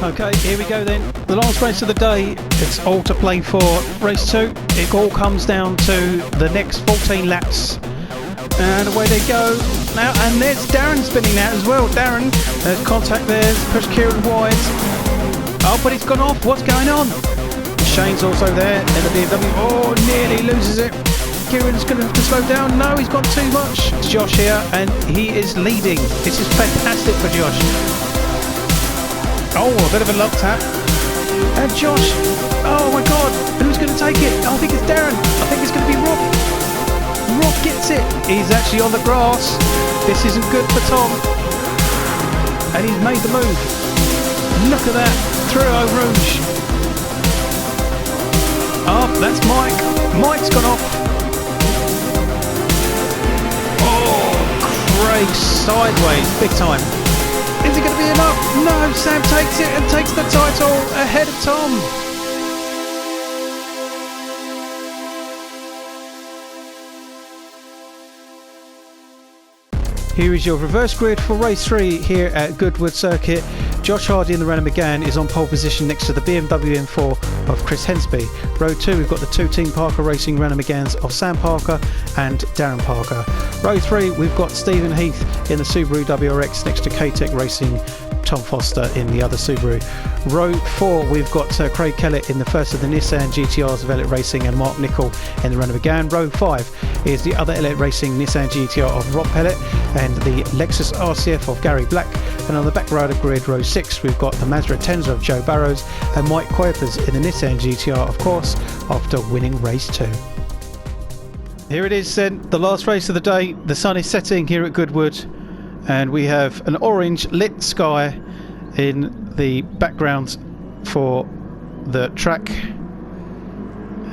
Okay, here we go then. The last race of the day, it's all to play for. Race 2, it all comes down to the next 14 laps. And away they go. Now, and there's Darren spinning out as well. Darren, there's contact there, push Kieran wide. Oh, but he's gone off. What's going on? Shane's also there in the BMW. Oh, nearly loses it. Kieran's going to have to slow down. No, he's gone too much. It's Josh here, and he is leading. This is fantastic for Josh. Oh, a bit of a luck tap. And Josh, oh my God, who's going to take it? I think it's Darren. I think it's going to be Rob. Rob gets it. He's actually on the grass. This isn't good for Tom. And he's made the move. Look at that. Through Eau Rouge. Oh, that's Mike. Mike's gone off. Oh, Craig sideways. Big time. Is it going to be enough? No, Sam takes it and takes the title ahead of Tom. Here is your reverse grid for race 3 here at Goodwood Circuit. Josh Hardy in the Renault Megane is on pole position next to the BMW M4 of Chris Hensby. Row 2, we've got the two Team Parker Racing Renault Meganes of Sam Parker and Darren Parker. Row 3, we've got Stephen Heath in the Subaru WRX next to K-Tech Racing, Tom Foster in the other Subaru. Row 4, we've got Craig Kellett in the first of the Nissan GTRs of Elliott Racing and Mark Nichol in the Renault Megane. Row 5 is the other Elliott Racing Nissan GTR of Rob Pellet and the Lexus RCF of Gary Black. And on the back right of grid, row 6, we've got the Mazda Tenza of Joe Barrows and Mike Kuipers in the Nissan GTR, of course, after winning race 2. Here it is then, the last race of the day. The sun is setting here at Goodwood, and we have an orange lit sky in the background for the track.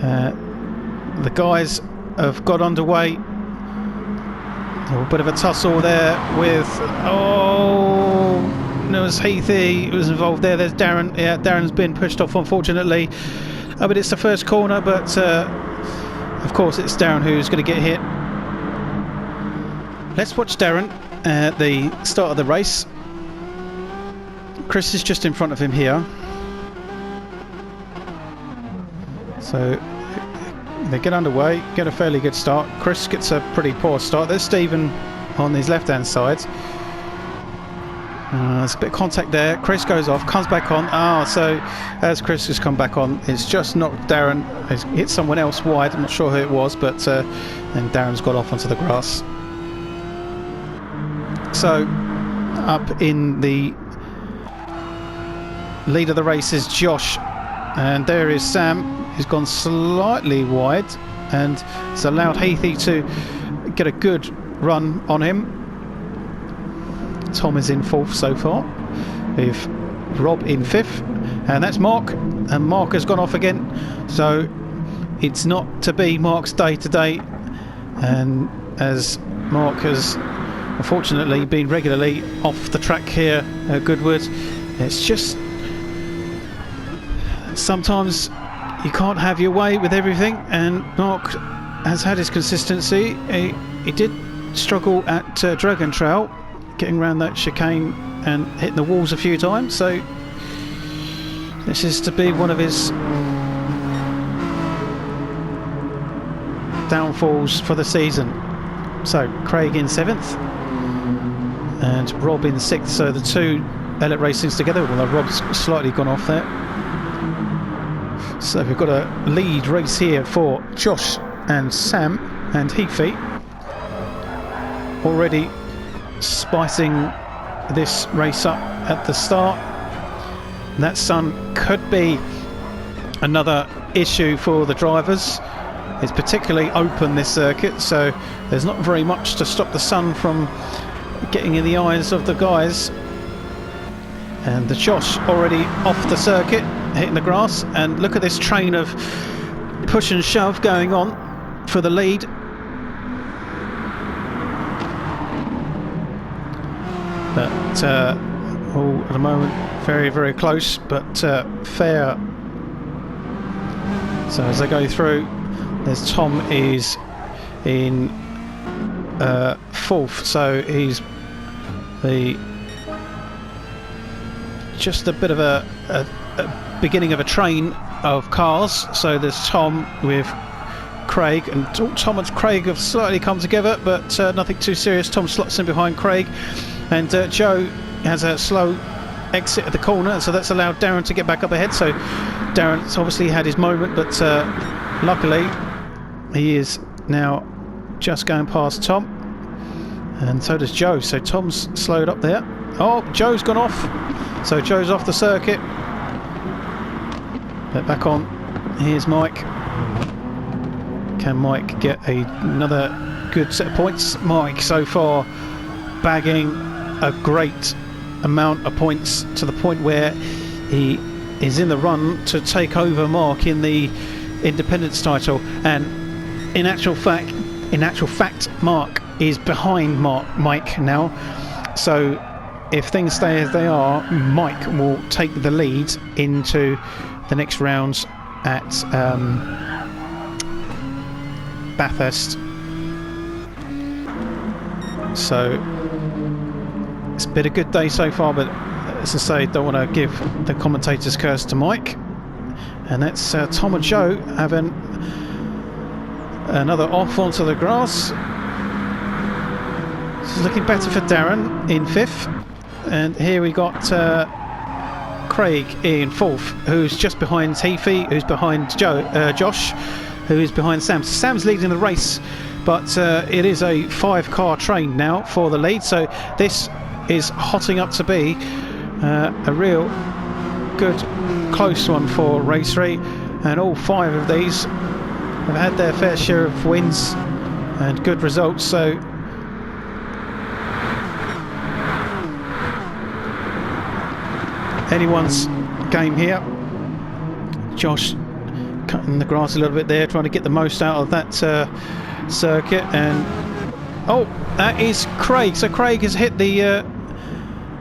The guys have got underway. A bit of a tussle there with, oh, there was Heathy who was involved there. There's Darren. Yeah, Darren's been pushed off, unfortunately. Oh, but it's the first corner, but of course it's Darren who's going to get hit. Let's watch Darren at the start of the race. Chris is just in front of him here. So they get underway, get a fairly good start. Chris gets a pretty poor start. There's Stephen on his left hand side. There's a bit of contact there. Chris goes off, comes back on. So as Chris has come back on, it's just knocked Darren. It's hit someone else wide. I'm not sure who it was, but then Darren's got off onto the grass. So up in the lead of the race is Josh, and there is Sam. He's gone slightly wide and it's allowed Heathy to get a good run on him. Tom is in 4th so far, with Rob in 5th, and that's Mark, and Mark has gone off again, so it's not to be Mark's day today, and as Mark has unfortunately been regularly off the track here at Goodwood, it's just sometimes you can't have your way with everything, and Mark has had his consistency. He did struggle at Dragon Trail, getting around that chicane and hitting the walls a few times, so this is to be one of his downfalls for the season. So Craig in 7th and Rob in 6th, so the two Elliott Racings together, although Rob's slightly gone off there. So we've got a lead race here for Josh and Sam and Heafy, already spicing this race up at the start. That sun could be another issue for the drivers. It's particularly open, this circuit, so there's not very much to stop the sun from getting in the eyes of the guys. And the Josh already off the circuit, hitting the grass, and look at this train of push and shove going on for the lead. But at the moment very, very close, but fair. So as they go through, there's Tom is in 4th, so he's the just a bit of a beginning of a train of cars. So there's Tom with Craig, and Tom and Craig have slightly come together, but nothing too serious. Tom slots in behind Craig, and Joe has a slow exit at the corner, so that's allowed Darren to get back up ahead. So Darren's obviously had his moment, but luckily he is now just going past Tom, and so does Joe. So Tom's slowed up there. Oh, Joe's gone off, so Joe's off the circuit. But back on, here's Mike. Can Mike get another good set of points? Mike so far bagging a great amount of points, to the point where he is in the run to take over Mark in the independence title. And in actual fact Mark is behind Mike now. So if things stay as they are, Mike will take the lead into the next rounds at Bathurst. So it's been a good day so far, but as I say, don't want to give the commentator's curse to Mike. And that's Tom and Joe having another off onto the grass. This is looking better for Darren in 5th, and here we got Craig in 4th, who's just behind Heafy, who's behind Josh, who is behind Sam. So Sam's leading the race, but it is a 5-car train now for the lead, so this is hotting up to be a real good close one for race 3, and all 5 of these have had their fair share of wins and good results. So anyone's game here. Josh cutting the grass a little bit there, trying to get the most out of that circuit, and oh, that is Craig. So Craig has hit the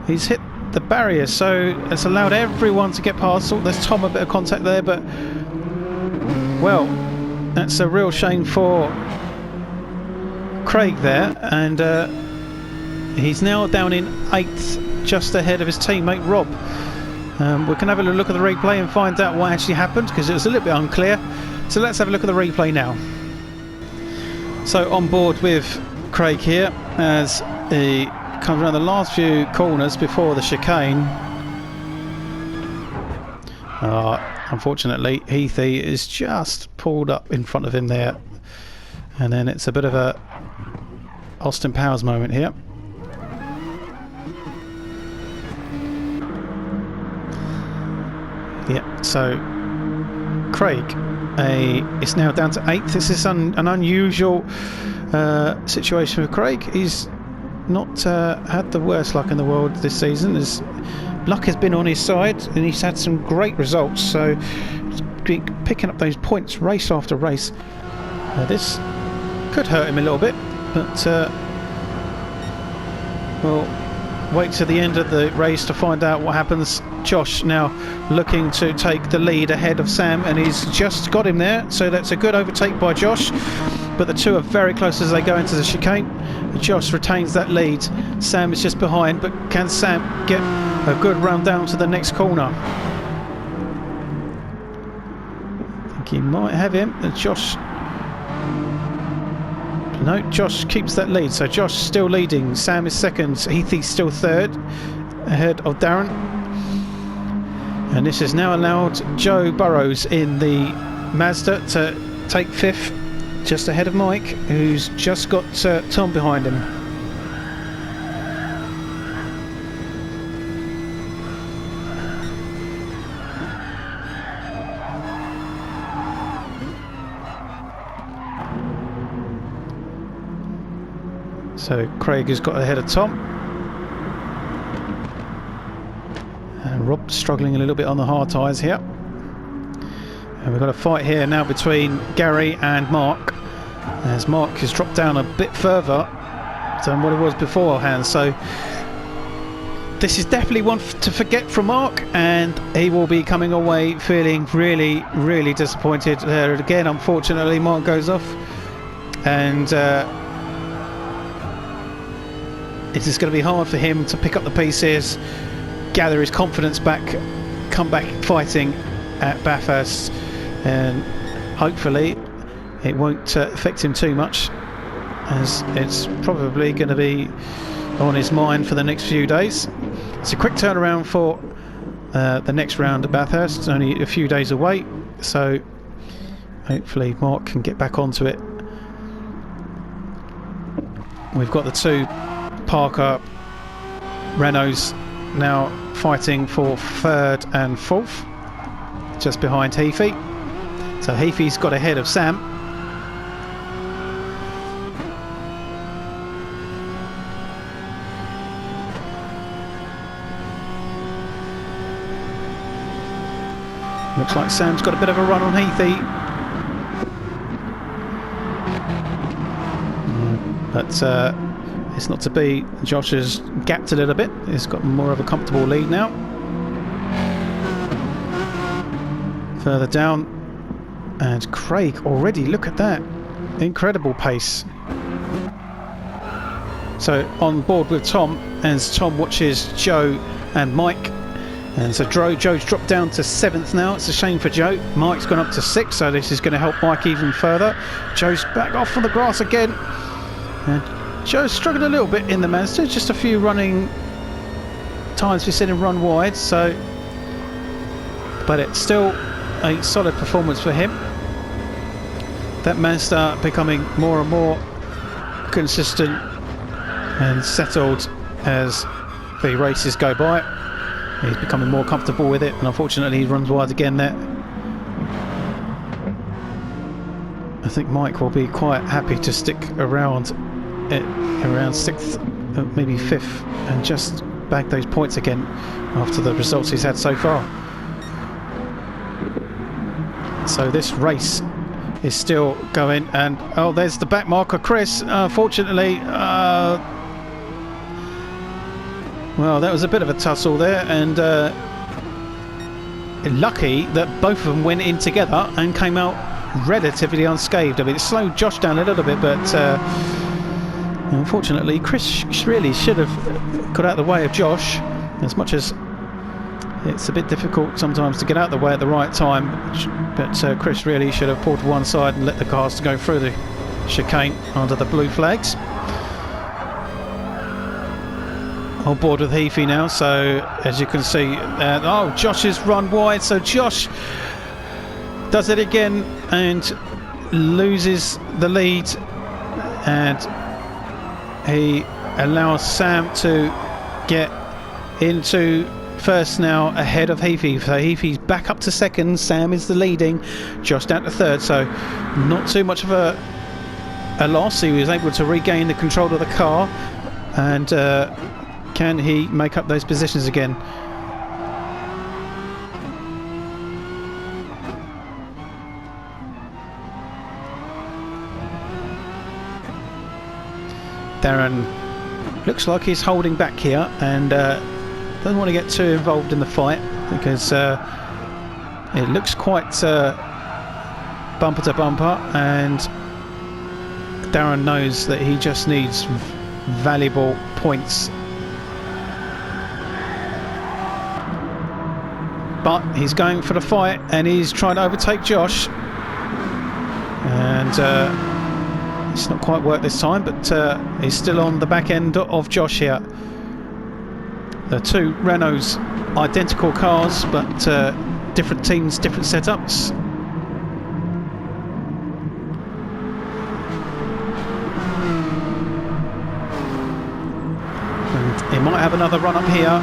he's hit the barrier, so it's allowed everyone to get past. Oh, there's Tom, a bit of contact there, but well, that's a real shame for Craig there, and he's now down in 8th, just ahead of his teammate Rob. We can have a look at the replay and find out what actually happened, because it was a little bit unclear. So let's have a look at the replay now. So on board with Craig here as he comes around the last few corners before the chicane. Unfortunately, Heathy is just pulled up in front of him there, and then it's a bit of a Austin Powers moment here. Yeah, so Craig is now down to 8th. This is an unusual situation with Craig. He's not had the worst luck in the world this season. His luck has been on his side, and he's had some great results, so picking up those points race after race. This could hurt him a little bit, but we'll wait to the end of the race to find out what happens. Josh now looking to take the lead ahead of Sam, and he's just got him there, so that's a good overtake by Josh, but the two are very close as they go into the chicane. Josh retains that lead. Sam is just behind, but can Sam get a good run down to the next corner? I think he might have him. Josh, no, Josh keeps that lead, so Josh still leading. Sam is 2nd, Heathy's still 3rd, ahead of Darren. And this has now allowed Joe Burrows in the Mazda to take 5th, just ahead of Mike, who's just got Tom behind him. So Craig has got ahead of Tom, and Rob struggling a little bit on the hard tyres here. And we've got a fight here now between Gary and Mark, as Mark has dropped down a bit further than what it was beforehand. So this is definitely one to forget from Mark, and he will be coming away feeling really, really disappointed there. Again, unfortunately, Mark goes off, and it is going to be hard for him to pick up the pieces gather his confidence back, come back fighting at Bathurst, and hopefully it won't affect him too much, as it's probably going to be on his mind for the next few days. It's a quick turnaround for the next round at Bathurst. It's only a few days away, so hopefully Mark can get back onto it. We've got the two Parker Renaults now fighting for third and fourth, just behind Heafy. So Heafy's got ahead of Sam. Looks like Sam's got a bit of a run on Heafy. But it's not to be. Josh has gapped a little bit. He's got more of a comfortable lead now. Further down, and Craig already, look at that, incredible pace. So on board with Tom, as Tom watches Joe and Mike. And so Joe's dropped down to 7th now. It's a shame for Joe. Mike's gone up to 6th, so this is going to help Mike even further. Joe's back off on the grass again. And Joe's struggled a little bit in the Mazda. Just a few running times we've seen him run wide. So, but it's still a solid performance for him. That Mazda becoming more and more consistent and settled as the races go by. He's becoming more comfortable with it, and unfortunately he runs wide again there. I think Mike will be quite happy to stick around around 6th, maybe 5th, and just bag those points again after the results he's had so far. So this race is still going, and oh, there's the back marker, Chris. Unfortunately, well, that was a bit of a tussle there, and lucky that both of them went in together and came out relatively unscathed. I mean, it slowed Josh down a little bit, but unfortunately Chris really should have got out of the way of Josh, as much as it's a bit difficult sometimes to get out of the way at the right time. But Chris really should have pulled to one side and let the cars go through the chicane under the blue flags. On board with Heafy now, so as you can see, oh, Josh has run wide, so Josh does it again and loses the lead, and he allows Sam to get into first now ahead of Heafy. So Heafy's back up to 2nd, Sam is the leading, Josh down to 3rd, so not too much of a loss. He was able to regain the control of the car, and can he make up those positions again? Darren looks like he's holding back here, and doesn't want to get too involved in the fight, because it looks quite bumper to bumper, and Darren knows that he just needs valuable points. But he's going for the fight, and he's trying to overtake Josh, and it's not quite worked this time, but he's still on the back end of Josh here. The two Renaults, identical cars, but different teams, different setups. And he might have another run up here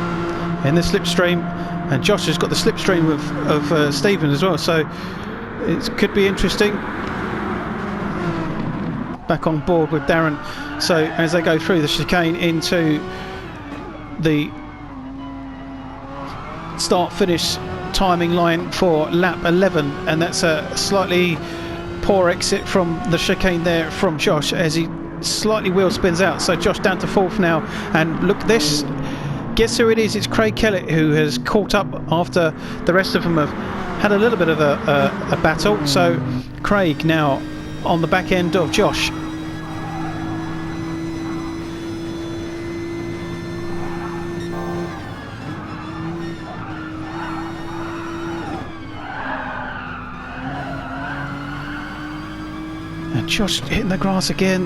in the slipstream. And Josh has got the slipstream of Stephen as well, so it could be interesting. Back on board with Darren. So as they go through the chicane into the start-finish timing line for lap 11, and that's a slightly poor exit from the chicane there from Josh as he slightly wheel spins out. So Josh down to 4th now, and look this. Guess who it is? It's Craig Kellett, who has caught up after the rest of them have had a little bit of a battle. So Craig now on the back end of Josh. Josh hitting the grass again.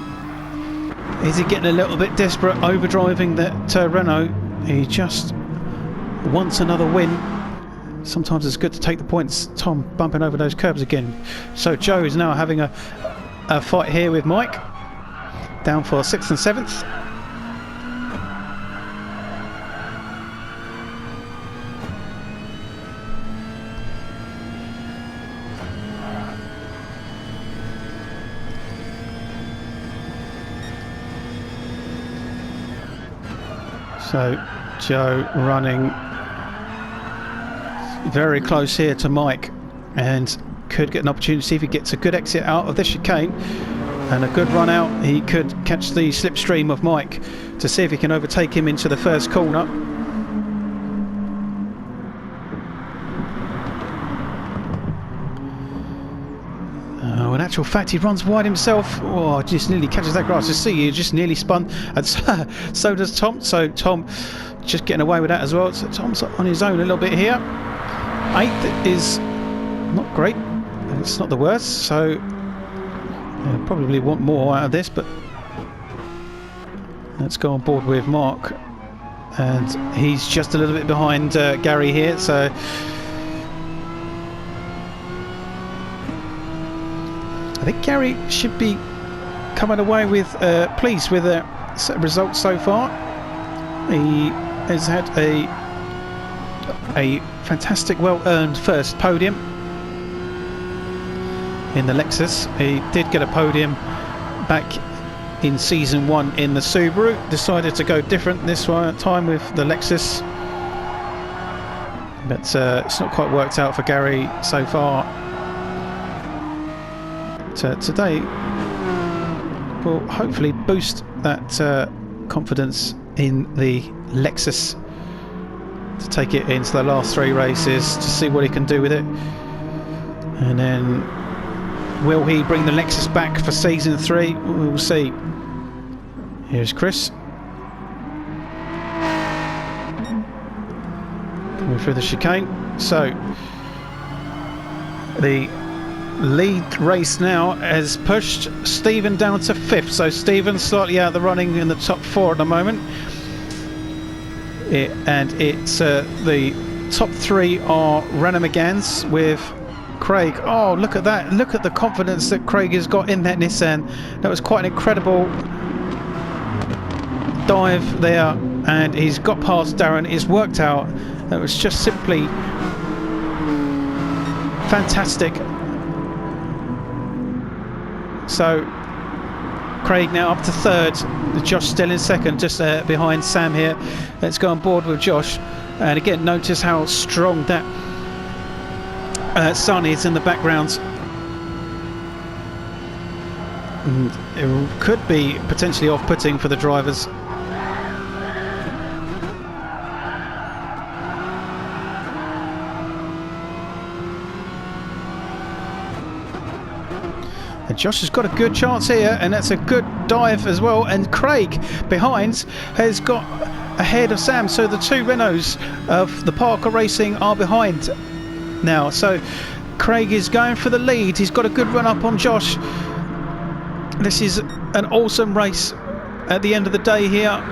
Is he getting a little bit desperate, overdriving that Renault? He just wants another win. Sometimes it's good to take the points. Tom bumping over those curbs again. So Joe is now having a fight here with Mike. Down for 6th and 7th. So Joe running very close here to Mike, and could get an opportunity if he gets a good exit out of this chicane and a good run out. He could catch the slipstream of Mike to see if he can overtake him into the first corner. In actual fact, he runs wide himself. Oh, just nearly catches that grass. You see, he just nearly spun, and so does Tom. So Tom just getting away with that as well. So Tom's on his own a little bit here. 8th is not great. It's not the worst. So probably want more out of this, but let's go on board with Mark, and he's just a little bit behind Gary here. So I think Gary should be coming away with pleased with the results so far. He has had a fantastic, well-earned first podium in the Lexus. He did get a podium back in season 1 in the Subaru. Decided to go different this time with the Lexus, but it's not quite worked out for Gary so far. Today will hopefully boost that confidence in the Lexus to take it into the last 3 races to see what he can do with it. And then will he bring the Lexus back for season 3? We'll see. Here's Chris coming through the chicane. So the lead race now has pushed Stephen down to 5th, so Stephen slightly out of the running in the top 4 at the moment. And it's the top 3 are Renault Meganes with Craig. Oh, look at that, look at the confidence that Craig has got in that Nissan. That was quite an incredible dive there, and he's got past Darren. It's worked out. That was just simply fantastic. So Craig now up to 3rd, Josh still in 2nd, just behind Sam here. Let's go on board with Josh, and again notice how strong that sun is in the background. And it could be potentially off-putting for the drivers. And Josh has got a good chance here, and that's a good dive as well. And Craig behind has got ahead of Sam, so the 2 Renaults of the Parker Racing are behind now. So Craig is going for the lead. He's got a good run up on Josh. This is an awesome race at the end of the day here.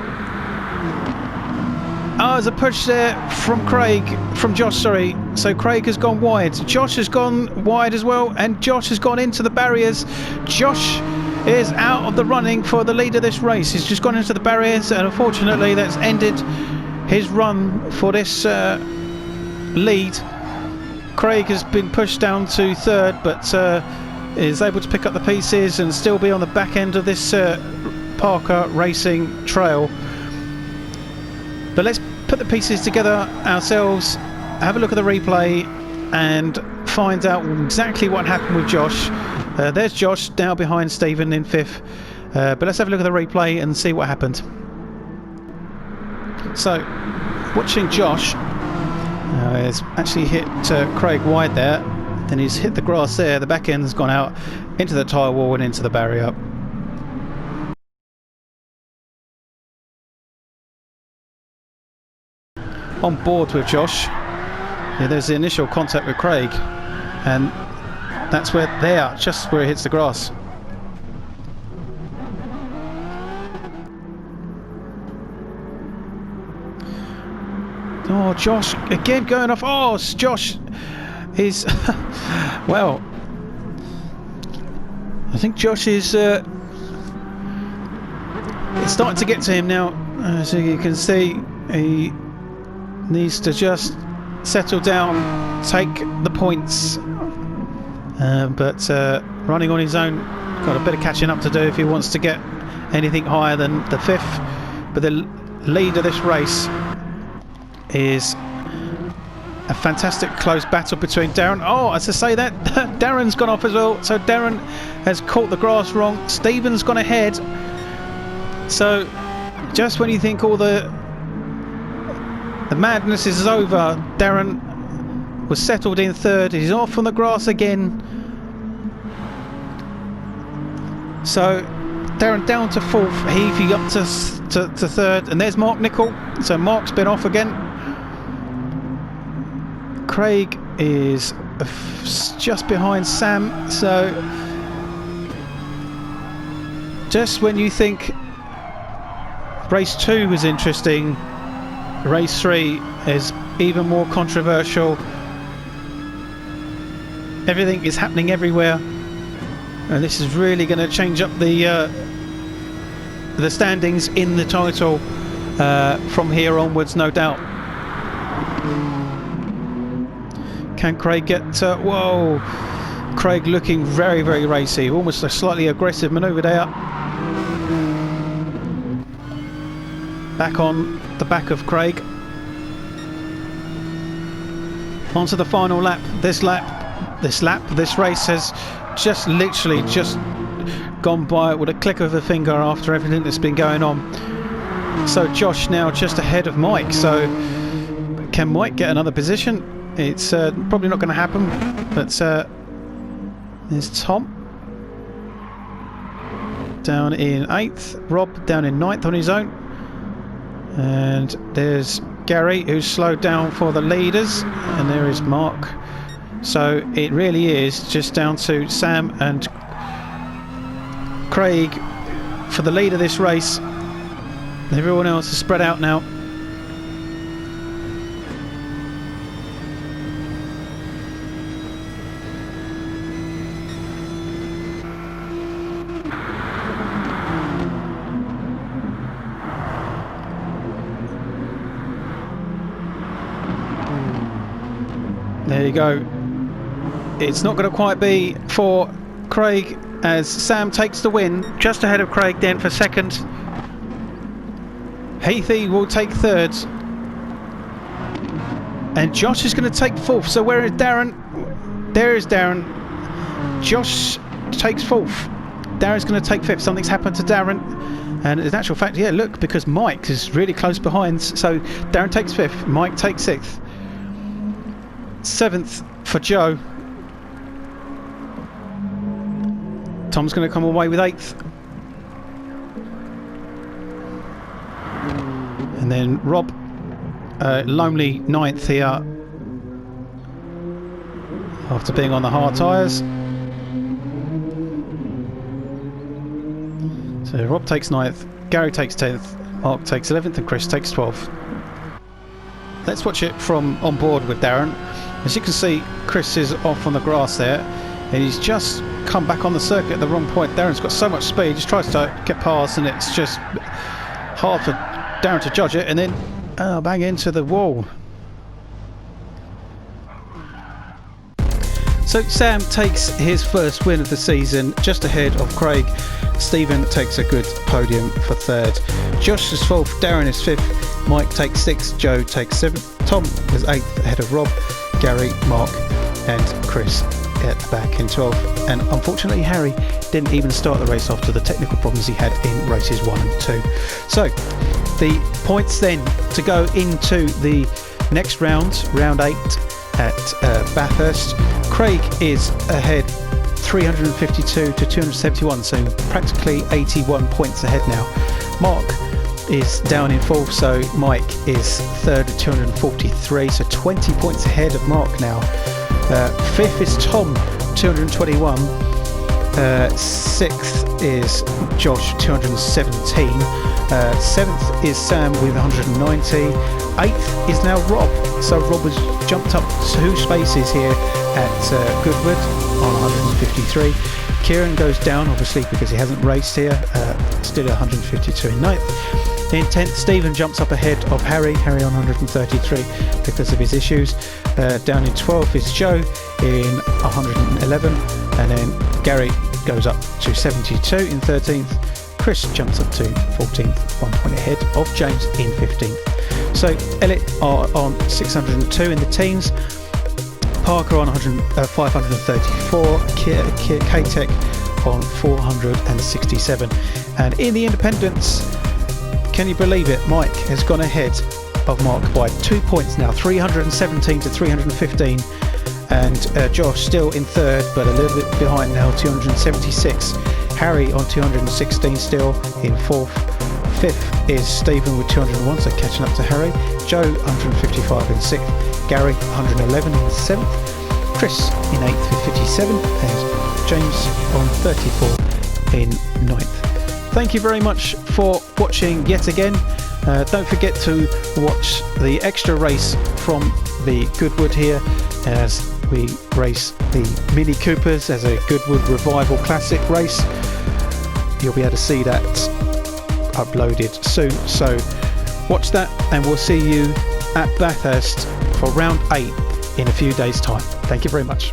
Oh, there's a push there from Josh, sorry. So Craig has gone wide. Josh has gone wide as well, and Josh has gone into the barriers. Josh is out of the running for the lead of this race. He's just gone into the barriers, and unfortunately that's ended his run for this lead. Craig has been pushed down to 3rd, but is able to pick up the pieces and still be on the back end of this Parker Racing trail. But let's put the pieces together ourselves, have a look at the replay and find out exactly what happened with Josh. There's Josh now behind Stephen in 5th, but let's have a look at the replay and see what happened. So watching Josh has actually hit Craig wide there, then he's hit the grass there, the back end's gone out into the tyre wall and into the barrier. On board with Josh. Yeah, there's the initial contact with Craig, and that's where they are, just where it hits the grass. Oh, Josh again going off. Oh, Josh is well, I think Josh is it's starting to get to him now. As you can see, he needs to just settle down, take the points, but running on his own, got a bit of catching up to do if he wants to get anything higher than the 5th. But the lead of this race is a fantastic close battle between Darren. Oh, as I say that, Darren's gone off as well. So Darren has caught the grass wrong. Stephen's gone ahead. So just when you think all the madness is over, Darren was settled in 3rd. He's off on the grass again. So Darren down to 4th, Heafy up to 3rd, and there's Mark Nicol. So Mark's been off again. Craig is just behind Sam. So just when you think race 2 was interesting, race 3 is even more controversial. Everything is happening everywhere, and this is really going to change up the standings in the title from here onwards, no doubt. Can Craig get whoa, Craig looking very, very racy, almost a slightly aggressive manoeuvre there. Back on the back of Craig. Onto the final lap. This race has just literally just gone by with a click of the finger after everything that's been going on. So Josh now just ahead of Mike. So can Mike get another position? It's probably not going to happen, but there's Tom down in 8th, Rob down in 9th on his own, and there's Gary who's slowed down for the leaders, and there is Mark. So it really is just down to Sam and Craig for the lead of this race. Everyone else is spread out now. There you go. It's not going to quite be for Craig as Sam takes the win, just ahead of Craig then for 2nd. Heafy will take 3rd. And Josh is going to take 4th. So where is Darren? There is Darren. Josh takes 4th. Darren's going to take 5th. Something's happened to Darren. And in actual fact, yeah, look, because Mike is really close behind. So Darren takes 5th. Mike takes 6th. 7th for Joe. Tom's going to come away with 8th. And then Rob, lonely 9th here after being on the hard tyres. So Rob takes 9th, Gary takes 10th, Mark takes 11th, and Chris takes 12th. Let's watch it from on board with Darren. As you can see, Chris is off on the grass there, and he's just come back on the circuit at the wrong point. Darren's got so much speed, just tries to get past, and it's just hard for Darren to judge it, and then bang into the wall. So Sam takes his first win of the season, just ahead of Craig. Stephen takes a good podium for 3rd. Josh is 4th, Darren is 5th, Mike takes 6th, Joe takes 7th, Tom is 8th ahead of Rob, Gary, Mark and Chris at the back in 12th. And unfortunately Harry didn't even start the race after the technical problems he had in races 1 and 2. So the points then to go into the next round, round 8 at Bathurst. Craig is ahead 352 to 271, so practically 81 points ahead now. Mark is down in 4th, so Mike is 3rd at 243, so 20 points ahead of Mark now. 5th is Tom, 221. 6th is Josh, 217. 7th is Sam with 190. 8th is now Rob. So Rob has jumped up 2 spaces here at Goodwood on 153. Kieran goes down, obviously, because he hasn't raced here, still at 152 in 9th. In 10th, Stephen jumps up ahead of Harry on 133 because of his issues. Down in 12th is Joe in 111, and then Gary goes up to 72 in 13th. Chris jumps up to 14th, 1 point ahead of James in 15th. So Elliot are on 602 in the teens. Parker on 534, K-Tech on 467. And in the independents, can you believe it, Mike has gone ahead of Mark by 2 points now, 317 to 315. And Josh still in 3rd, but a little bit behind now, 276. Harry on 216 still in 4th. 5th is Stephen with 201, so catching up to Harry. Joe 155 in 6th. Gary 111 in 7th, Chris in 8th with 57, and James on 34 in 9th. Thank you very much for watching yet again. Don't forget to watch the extra race from the Goodwood here as we race the Mini Coopers as a Goodwood Revival Classic race. You'll be able to see that uploaded soon, so watch that, and we'll see you at Bathurst for round 8 in a few days' time. Thank you very much.